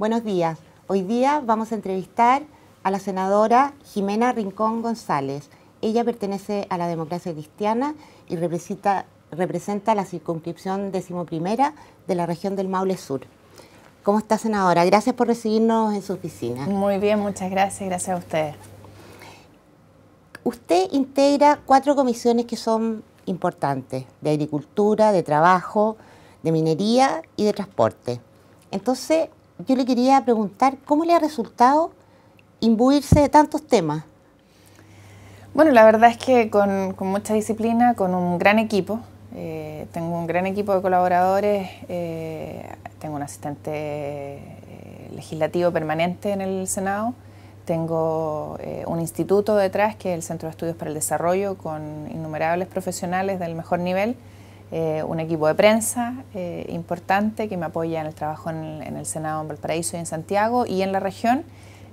Buenos días. Hoy día vamos a entrevistar a la senadora Jimena Rincón González. Ella pertenece a la Democracia Cristiana y representa la circunscripción 11ª de la región del Maule Sur. ¿Cómo está, senadora? Gracias por recibirnos en su oficina. Muy bien, muchas gracias. Gracias a ustedes. Usted integra 4 comisiones que son importantes, de agricultura, de trabajo, de minería y de transporte. Entonces, yo le quería preguntar, ¿cómo le ha resultado imbuirse de tantos temas? Bueno, la verdad es que con mucha disciplina, con un gran equipo. Tengo un gran equipo de colaboradores, tengo un asistente legislativo permanente en el Senado, tengo un instituto detrás, que es el Centro de Estudios para el Desarrollo, con innumerables profesionales del mejor nivel, un equipo de prensa importante que me apoya en el trabajo en el Senado en Valparaíso y en Santiago y en la región,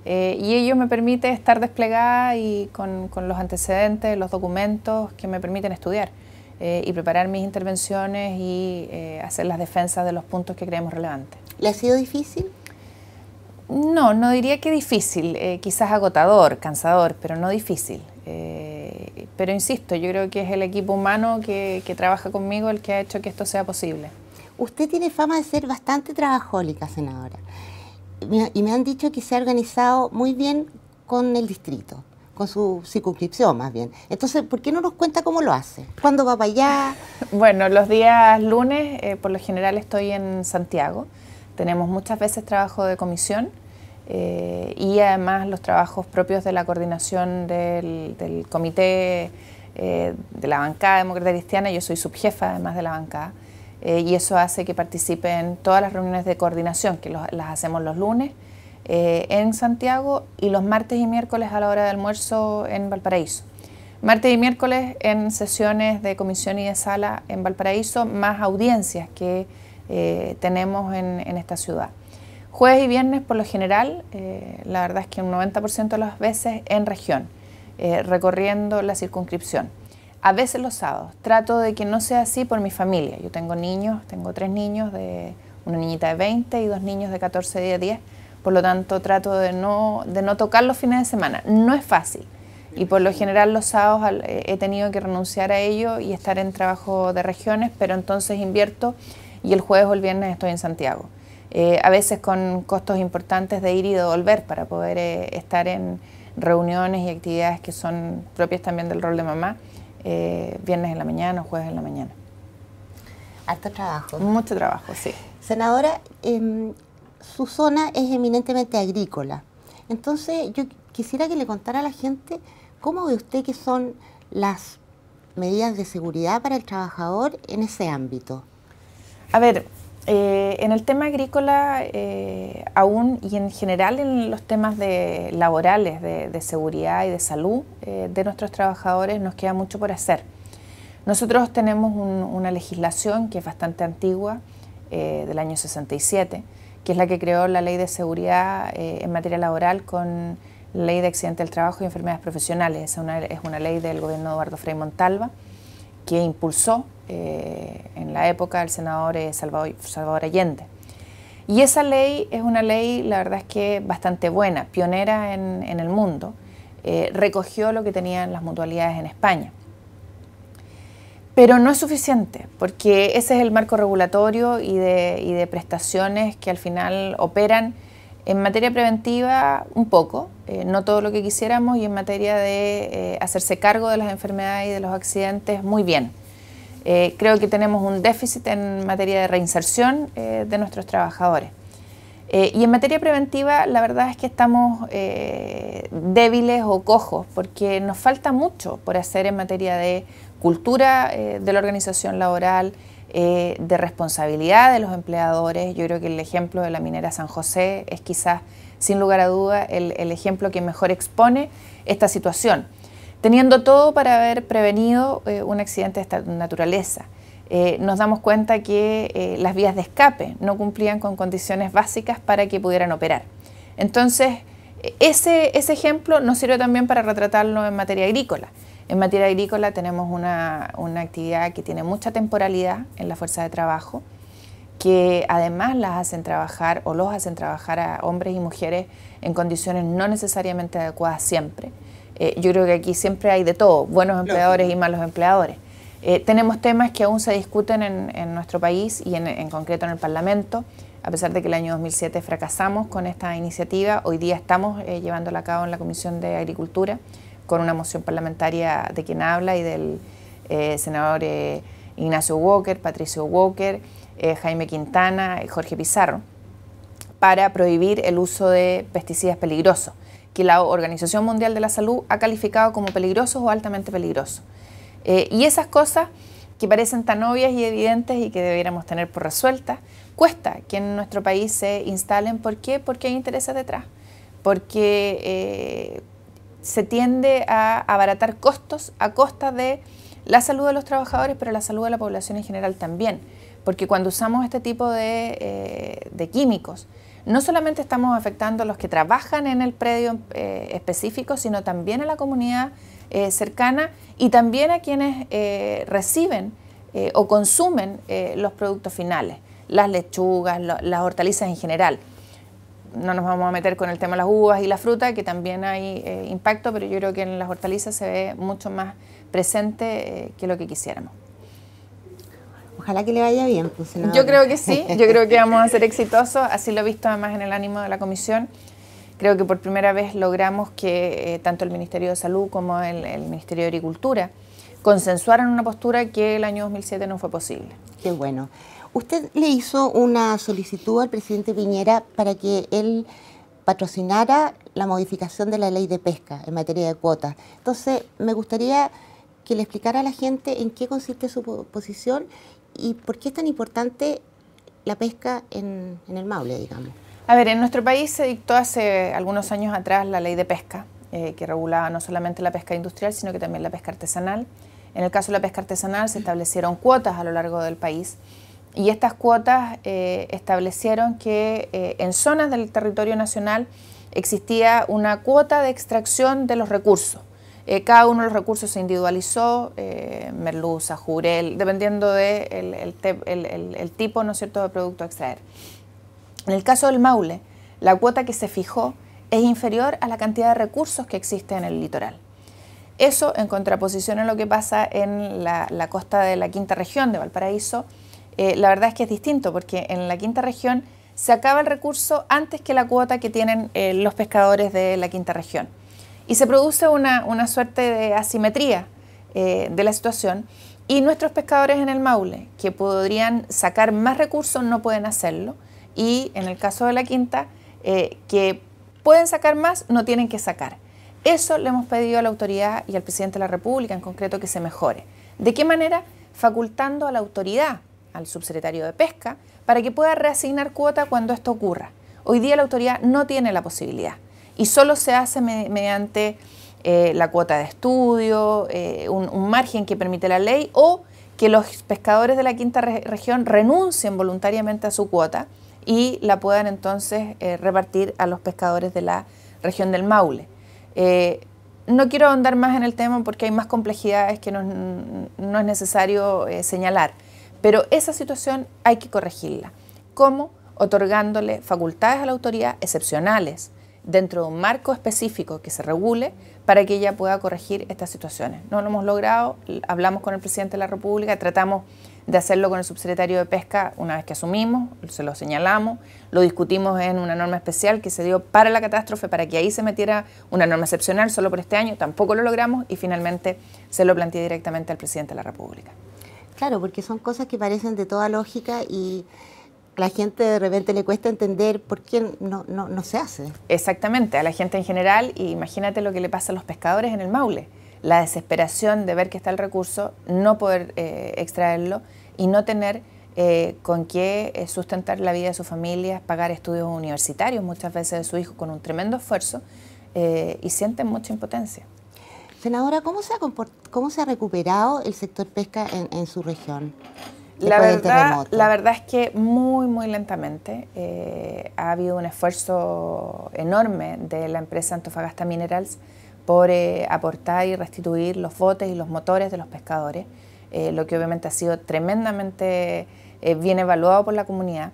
y ello me permite estar desplegada y con los antecedentes, los documentos que me permiten estudiar y preparar mis intervenciones y hacer las defensas de los puntos que creemos relevantes. ¿Le ha sido difícil? No, no diría que difícil, quizás agotador, cansador, pero no difícil. Pero insisto, yo creo que es el equipo humano que trabaja conmigo el que ha hecho que esto sea posible. Usted tiene fama de ser bastante trabajólica, senadora, y me han dicho que se ha organizado muy bien con el distrito, con su circunscripción más bien. Entonces, ¿por qué no nos cuenta cómo lo hace? ¿Cuándo va para allá? Bueno, los días lunes, por lo general estoy en Santiago. Tenemos muchas veces trabajo de comisión y además los trabajos propios de la coordinación del comité de la bancada demócrata cristiana. Yo soy subjefa además de la bancada y eso hace que participe en todas las reuniones de coordinación que las hacemos los lunes en Santiago y los martes y miércoles a la hora de almuerzo en Valparaíso. Martes y miércoles en sesiones de comisión y de sala en Valparaíso, más audiencias que tenemos en esta ciudad. Jueves y viernes por lo general, la verdad es que un 90% de las veces en región, recorriendo la circunscripción. A veces los sábados. Trato de que no sea así por mi familia. Yo tengo niños, tengo 3 niños, una niñita de 20 y 2 niños de 14 y de 10. Por lo tanto, trato de no tocar los fines de semana. No es fácil. Y por lo general los sábados he tenido que renunciar a ello y estar en trabajo de regiones, pero entonces invierto y el jueves o el viernes estoy en Santiago. A veces con costos importantes de ir y de volver para poder estar en reuniones y actividades que son propias también del rol de mamá, viernes en la mañana o jueves en la mañana. Harto trabajo. Mucho trabajo, sí. Senadora, su zona es eminentemente agrícola. Entonces, yo quisiera que le contara a la gente cómo ve usted que son las medidas de seguridad para el trabajador en ese ámbito. A ver, en el tema agrícola aún y en general en los temas laborales de seguridad y de salud de nuestros trabajadores nos queda mucho por hacer. Nosotros tenemos una legislación que es bastante antigua, del año 67, que es la que creó la Ley de Seguridad en materia laboral con la Ley de Accidentes del Trabajo y Enfermedades Profesionales. Es una ley del gobierno de Eduardo Frei Montalva que impulsó en la época el senador Salvador Allende. Y esa ley es una ley, la verdad es que bastante buena, pionera en el mundo. Recogió lo que tenían las mutualidades en España. Pero no es suficiente, porque ese es el marco regulatorio y de prestaciones que al final operan en materia preventiva un poco, no todo lo que quisiéramos, y en materia de hacerse cargo de las enfermedades y de los accidentes muy bien. Creo que tenemos un déficit en materia de reinserción de nuestros trabajadores. Y en materia preventiva la verdad es que estamos débiles o cojos, porque nos falta mucho por hacer en materia de cultura de la organización laboral, de responsabilidad de los empleadores. Yo creo que el ejemplo de la minera San José es quizás, sin lugar a duda, el ejemplo que mejor expone esta situación, teniendo todo para haber prevenido un accidente de esta naturaleza. Nos damos cuenta que las vías de escape no cumplían con condiciones básicas para que pudieran operar. Entonces, ese ejemplo nos sirve también para retratarlo en materia agrícola. En materia agrícola tenemos una actividad que tiene mucha temporalidad en la fuerza de trabajo, que además las hacen trabajar o los hacen trabajar a hombres y mujeres en condiciones no necesariamente adecuadas siempre. Yo creo que aquí siempre hay de todo, buenos empleadores y malos empleadores. Tenemos temas que aún se discuten en nuestro país y en concreto en el Parlamento. A pesar de que el año 2007 fracasamos con esta iniciativa, hoy día estamos llevándola a cabo en la Comisión de Agricultura con una moción parlamentaria de quien habla y del senador Ignacio Walker, Patricio Walker, Jaime Quintana y Jorge Pizarro, para prohibir el uso de pesticidas peligrosos, que la Organización Mundial de la Salud ha calificado como peligrosos o altamente peligrosos. Y esas cosas que parecen tan obvias y evidentes y que debiéramos tener por resueltas, cuesta que en nuestro país se instalen. ¿Por qué? Porque hay intereses detrás, porque se tiende a abaratar costos a costa de la salud de los trabajadores, pero la salud de la población en general también, porque cuando usamos este tipo de químicos, no solamente estamos afectando a los que trabajan en el predio específico, sino también a la comunidad cercana y también a quienes reciben o consumen los productos finales, las lechugas, las hortalizas en general. No nos vamos a meter con el tema de las uvas y la fruta, que también hay impacto, pero yo creo que en las hortalizas se ve mucho más presente que lo que quisiéramos. Ojalá que le vaya bien, pues, senadora. Yo creo que sí, yo creo que vamos a ser exitosos, así lo he visto además en el ánimo de la comisión. Creo que por primera vez logramos que tanto el Ministerio de Salud como el Ministerio de Agricultura consensuaran una postura que el año 2007 no fue posible. Qué bueno. Usted le hizo una solicitud al presidente Piñera para que él patrocinara la modificación de la ley de pesca en materia de cuotas. Entonces, me gustaría que le explicara a la gente en qué consiste su posición y por qué es tan importante la pesca en el Maule, digamos. A ver, en nuestro país se dictó hace algunos años atrás la ley de pesca, que regulaba no solamente la pesca industrial, sino que también la pesca artesanal. En el caso de la pesca artesanal se establecieron cuotas a lo largo del país y estas cuotas establecieron que en zonas del territorio nacional existía una cuota de extracción de los recursos. Cada uno de los recursos se individualizó, merluza, jurel, dependiendo del el tipo, ¿no es cierto?, de producto a extraer. En el caso del Maule, la cuota que se fijó es inferior a la cantidad de recursos que existe en el litoral. Eso, en contraposición a lo que pasa en la costa de la quinta región de Valparaíso, la verdad es que es distinto, porque en la quinta región se acaba el recurso antes que la cuota que tienen los pescadores de la quinta región. Y se produce una suerte de asimetría de la situación, y nuestros pescadores en el Maule, que podrían sacar más recursos, no pueden hacerlo, y en el caso de la quinta, que pueden sacar más, no tienen que sacar. Eso le hemos pedido a la autoridad y al presidente de la República en concreto que se mejore. ¿De qué manera? Facultando a la autoridad, al subsecretario de Pesca, para que pueda reasignar cuota cuando esto ocurra. Hoy día la autoridad no tiene la posibilidad y solo se hace mediante la cuota de estudio, un margen que permite la ley, o que los pescadores de la quinta región renuncien voluntariamente a su cuota y la puedan entonces repartir a los pescadores de la región del Maule. No quiero ahondar más en el tema porque hay más complejidades que no es necesario señalar, pero esa situación hay que corregirla. ¿Cómo? Otorgándole facultades a la autoridad excepcionales dentro de un marco específico que se regule para que ella pueda corregir estas situaciones. No lo hemos logrado, hablamos con el presidente de la República, tratamos de hacerlo con el subsecretario de Pesca una vez que asumimos, se lo señalamos, lo discutimos en una norma especial que se dio para la catástrofe, para que ahí se metiera una norma excepcional solo por este año, tampoco lo logramos y finalmente se lo planteé directamente al presidente de la República. Claro, porque son cosas que parecen de toda lógica y a la gente de repente le cuesta entender por qué no se hace. Exactamente, a la gente en general, y imagínate lo que le pasa a los pescadores en el Maule, la desesperación de ver que está el recurso, no poder extraerlo y no tener con qué sustentar la vida de sus familias, pagar estudios universitarios muchas veces de su hijo con un tremendo esfuerzo y sienten mucha impotencia. Senadora, ¿cómo se ha recuperado el sector pesca en su región? La verdad es que muy lentamente. Ha habido un esfuerzo enorme de la empresa Antofagasta Minerals por aportar y restituir los botes y los motores de los pescadores. lo que obviamente ha sido tremendamente bien evaluado por la comunidad,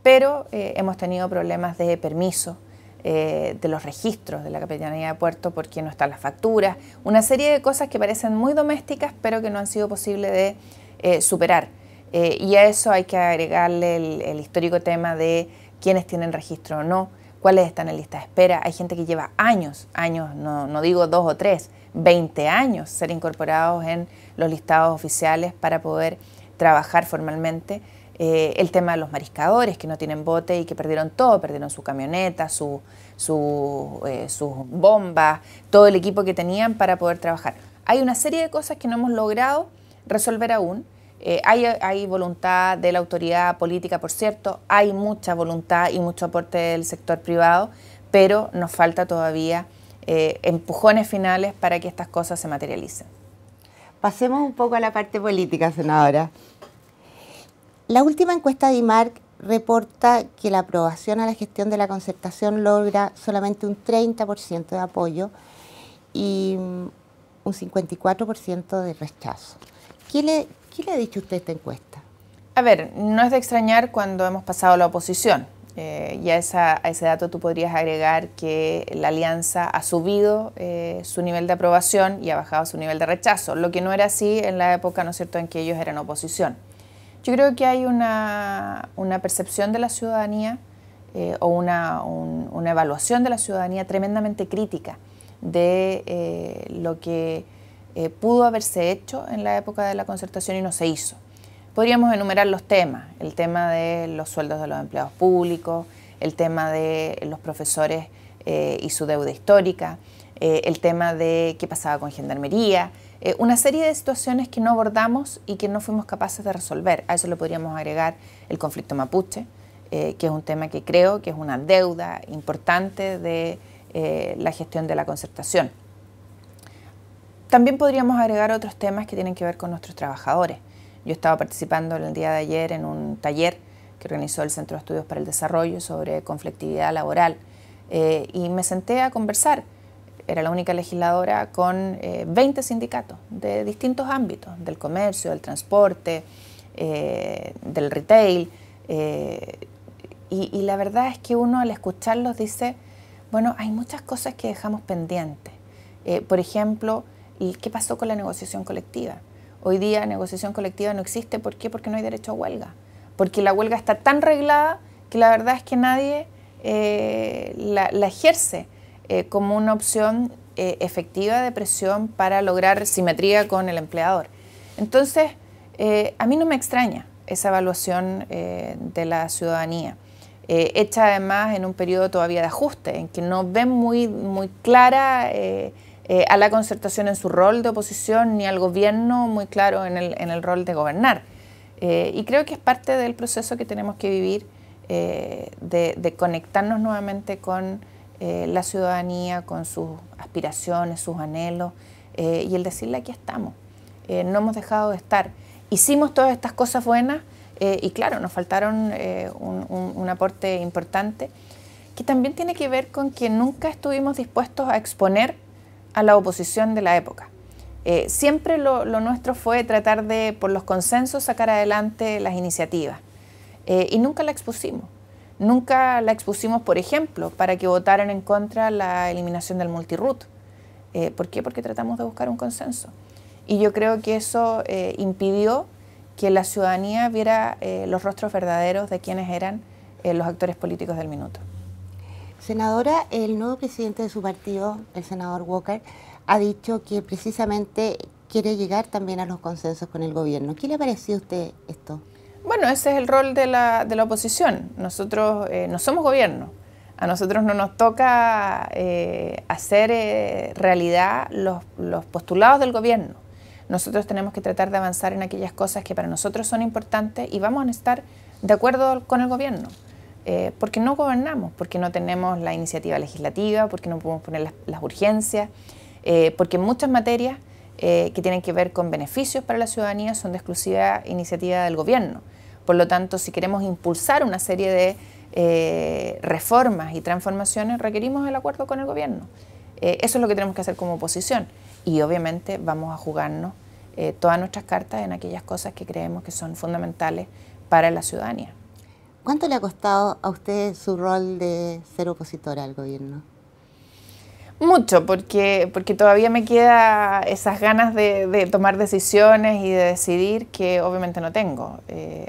pero hemos tenido problemas de permiso, de los registros de la Capitanía de Puerto porque no están las facturas, una serie de cosas que parecen muy domésticas pero que no han sido posible de superar. Y a eso hay que agregarle el histórico tema de quiénes tienen registro o no, cuáles están en lista de espera. Hay gente que lleva años, no digo 2 o 3, 20 años ser incorporados en los listados oficiales para poder trabajar formalmente. El tema de los mariscadores que no tienen bote y que perdieron todo, perdieron su camioneta, sus bombas, todo el equipo que tenían para poder trabajar. Hay una serie de cosas que no hemos logrado resolver aún. Hay voluntad de la autoridad política, por cierto, hay mucha voluntad y mucho aporte del sector privado, pero nos falta todavía empujones finales para que estas cosas se materialicen. Pasemos un poco a la parte política, senadora. La última encuesta de IMARC reporta que la aprobación a la gestión de la concertación logra solamente un 30% de apoyo y un 54% de rechazo. ¿Qué le ha dicho usted esta encuesta? A ver, no es de extrañar cuando hemos pasado a la oposición. Y a ese dato tú podrías agregar que la alianza ha subido su nivel de aprobación y ha bajado su nivel de rechazo, lo que no era así en la época, ¿no es cierto?, en que ellos eran oposición. Yo creo que hay una percepción de la ciudadanía o una evaluación de la ciudadanía tremendamente crítica de lo que pudo haberse hecho en la época de la concertación y no se hizo. Podríamos enumerar los temas, el tema de los sueldos de los empleados públicos, el tema de los profesores y su deuda histórica, el tema de qué pasaba con Gendarmería, una serie de situaciones que no abordamos y que no fuimos capaces de resolver. A eso le podríamos agregar el conflicto mapuche, que es un tema que creo que es una deuda importante de la gestión de la concertación. También podríamos agregar otros temas que tienen que ver con nuestros trabajadores. Yo estaba participando el día de ayer en un taller que organizó el Centro de Estudios para el Desarrollo sobre conflictividad laboral y me senté a conversar. Era la única legisladora con 20 sindicatos de distintos ámbitos, del comercio, del transporte, del retail. Y la verdad es que uno al escucharlos dice, bueno, hay muchas cosas que dejamos pendientes. Por ejemplo, ¿qué pasó con la negociación colectiva? Hoy día negociación colectiva no existe. ¿Por qué? Porque no hay derecho a huelga. Porque la huelga está tan reglada que la verdad es que nadie la ejerce como una opción efectiva de presión para lograr simetría con el empleador. Entonces, a mí no me extraña esa evaluación de la ciudadanía, hecha además en un periodo todavía de ajuste, en que no ven muy clara a la concertación en su rol de oposición, ni al gobierno muy claro en el rol de gobernar. Y creo que es parte del proceso que tenemos que vivir, de conectarnos nuevamente con la ciudadanía, con sus aspiraciones, sus anhelos, y el decirle aquí estamos. No hemos dejado de estar. Hicimos todas estas cosas buenas y claro, nos faltaron un aporte importante que también tiene que ver con que nunca estuvimos dispuestos a exponer a la oposición de la época. Siempre lo nuestro fue tratar de, por los consensos, sacar adelante las iniciativas y nunca la expusimos. Nunca la expusimos, por ejemplo, para que votaran en contra la eliminación del multirut. ¿Por qué? Porque tratamos de buscar un consenso. Y yo creo que eso impidió que la ciudadanía viera los rostros verdaderos de quienes eran los actores políticos del minuto. Senadora, el nuevo presidente de su partido, el senador Walker, ha dicho que precisamente quiere llegar también a los consensos con el gobierno. ¿Qué le pareció a usted esto? Bueno, ese es el rol de la oposición. Nosotros no somos gobierno. A nosotros no nos toca hacer realidad los postulados del gobierno. Nosotros tenemos que tratar de avanzar en aquellas cosas que para nosotros son importantes y vamos a estar de acuerdo con el gobierno. Porque no gobernamos, porque no tenemos la iniciativa legislativa, porque no podemos poner las urgencias, porque en muchas materias que tienen que ver con beneficios para la ciudadanía son de exclusiva iniciativa del gobierno. Por lo tanto, si queremos impulsar una serie de reformas y transformaciones, requerimos el acuerdo con el gobierno. Eso es lo que tenemos que hacer como oposición y obviamente vamos a jugarnos todas nuestras cartas en aquellas cosas que creemos que son fundamentales para la ciudadanía. ¿Cuánto le ha costado a usted su rol de ser opositora al gobierno? Mucho, porque todavía me queda esas ganas de tomar decisiones y de decidir que obviamente no tengo.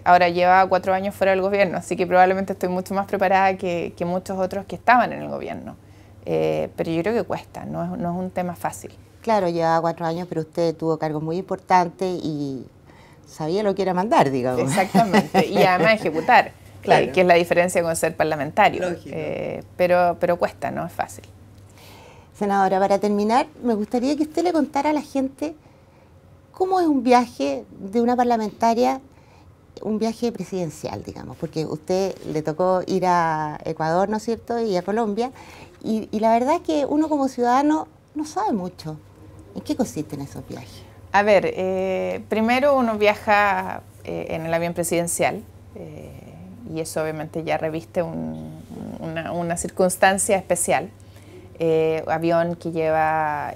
Ahora lleva 4 años fuera del gobierno, así que probablemente estoy mucho más preparada que muchos otros que estaban en el gobierno. Pero yo creo que cuesta, no es un tema fácil. Claro, llevaba 4 años, pero usted tuvo cargos muy importantes y sabía lo que era mandar, digamos. Exactamente, y además ejecutar, claro. Que es la diferencia con ser parlamentario. Pero cuesta, no es fácil. Senadora, para terminar, me gustaría que usted le contara a la gente cómo es un viaje de una parlamentaria, un viaje presidencial, digamos, porque usted le tocó ir a Ecuador, ¿no es cierto?, y a Colombia, y la verdad es que uno como ciudadano no sabe mucho. ¿En qué consisten esos viajes? A ver, primero uno viaja en el avión presidencial, y eso obviamente ya reviste una circunstancia especial. Avión que lleva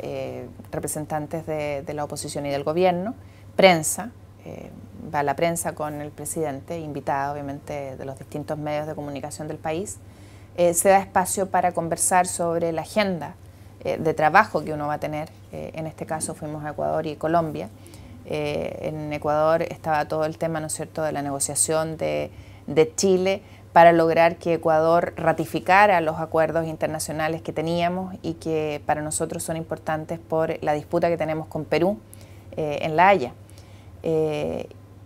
representantes de la oposición y del gobierno, prensa, va la prensa con el presidente, invitado obviamente de los distintos medios de comunicación del país. Se da espacio para conversar sobre la agenda de trabajo que uno va a tener. En este caso fuimos a Ecuador y Colombia. En Ecuador estaba todo el tema, ¿no es cierto?, de la negociación de Chile para lograr que Ecuador ratificara los acuerdos internacionales que teníamos y que para nosotros son importantes por la disputa que tenemos con Perú en La Haya.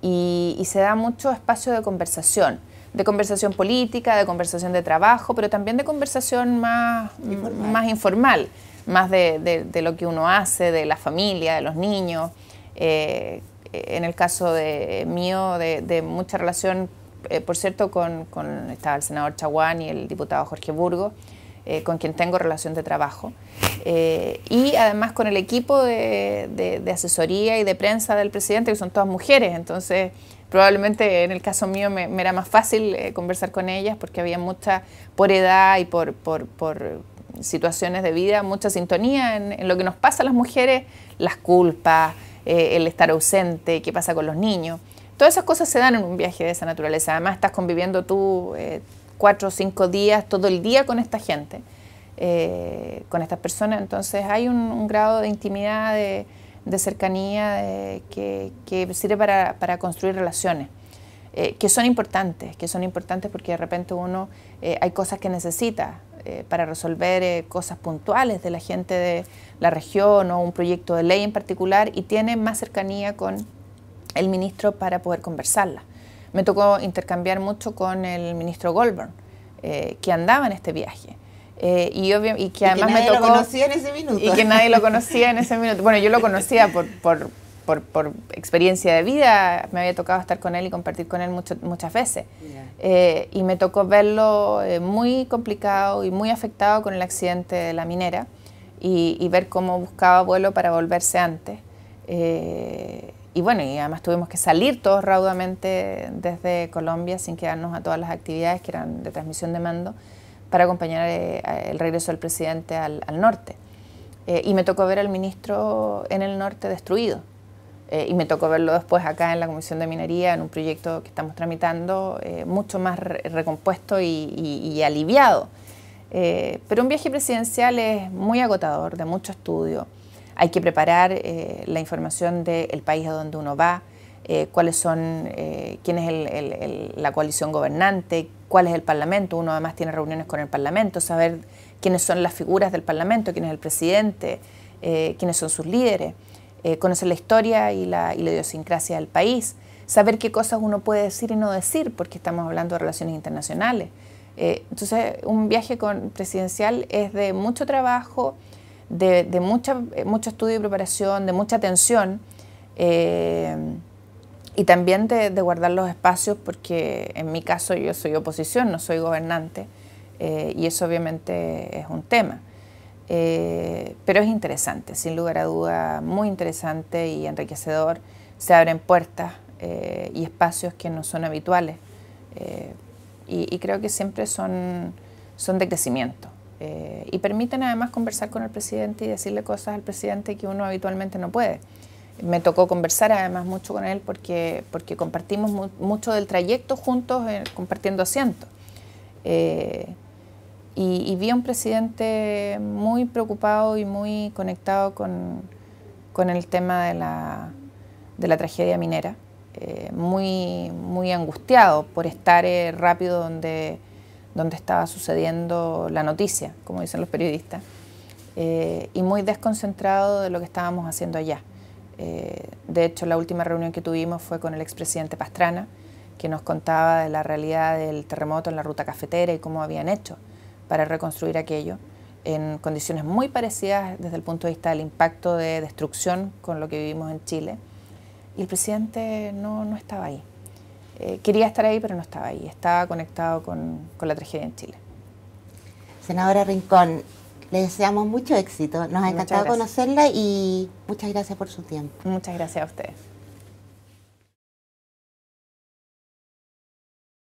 Y se da mucho espacio de conversación política, de conversación de trabajo, pero también de conversación más informal, más de lo que uno hace, de la familia, de los niños. En el caso mío, de mucha relación, por cierto, estaba el senador Chaguán y el diputado Jorge Burgos, con quien tengo relación de trabajo, y además con el equipo de asesoría y de prensa del presidente, que son todas mujeres, entonces probablemente en el caso mío me era más fácil conversar con ellas porque había mucha, por edad y por situaciones de vida, mucha sintonía en lo que nos pasa a las mujeres, las culpas, el estar ausente, qué pasa con los niños. Todas esas cosas se dan en un viaje de esa naturaleza. Además estás conviviendo tú 4 o 5 días, todo el día con esta gente, con estas personas. Entonces hay un grado de intimidad, de cercanía, que sirve para construir relaciones, que son importantes porque de repente uno hay cosas que necesita para resolver cosas puntuales de la gente de la región o un proyecto de ley en particular, y tiene más cercanía con el ministro para poder conversarla. Me tocó intercambiar mucho con el ministro Goldberg, que andaba en este viaje. Y que además me tocó... lo conocía en ese minuto. Y que nadie lo conocía en ese minuto. Bueno, yo lo conocía por experiencia de vida, me había tocado estar con él y compartir con él muchas veces. Yeah. Y me tocó verlo muy complicado y muy afectado con el accidente de la minera, y ver cómo buscaba vuelo para volverse antes. Y bueno, y además tuvimos que salir todos raudamente desde Colombia sin quedarnos a todas las actividades que eran de transmisión de mando para acompañar el regreso del presidente al norte. Y me tocó ver al ministro en el norte destruido. Y me tocó verlo después acá en la Comisión de Minería, en un proyecto que estamos tramitando, mucho más recompuesto y aliviado. Pero un viaje presidencial es muy agotador, de mucho estudio. Hay que preparar la información del país a donde uno va, cuáles son, quién es la coalición gobernante, cuál es el Parlamento. Uno además tiene reuniones con el Parlamento, saber quiénes son las figuras del Parlamento, quién es el presidente, quiénes son sus líderes, conocer la historia y la idiosincrasia del país, saber qué cosas uno puede decir y no decir, porque estamos hablando de relaciones internacionales. Entonces, un viaje presidencial es de mucho trabajo, de mucho estudio y preparación, de mucha atención, y también de guardar los espacios, porque en mi caso yo soy oposición, no soy gobernante, y eso obviamente es un tema. Pero es interesante, sin lugar a duda, muy interesante y enriquecedor. Se abren puertas y espacios que no son habituales, y creo que siempre son de crecimiento. Y permiten además conversar con el presidente y decirle cosas al presidente que uno habitualmente no puede. Me tocó conversar además mucho con él porque compartimos mucho del trayecto juntos, compartiendo asientos. Y vi a un presidente muy preocupado y muy conectado con el tema de la tragedia minera, muy angustiado por estar rápido donde estaba sucediendo la noticia, como dicen los periodistas, y muy desconcentrado de lo que estábamos haciendo allá. De hecho, la última reunión que tuvimos fue con el expresidente Pastrana, que nos contaba de la realidad del terremoto en la ruta cafetera y cómo habían hecho para reconstruir aquello en condiciones muy parecidas desde el punto de vista del impacto de destrucción con lo que vivimos en Chile. Y el presidente no estaba ahí. Quería estar ahí, pero no estaba ahí. Estaba conectado con la tragedia en Chile. Senadora Rincón, le deseamos mucho éxito. Nos ha encantado conocerla y muchas gracias por su tiempo. Muchas gracias a ustedes.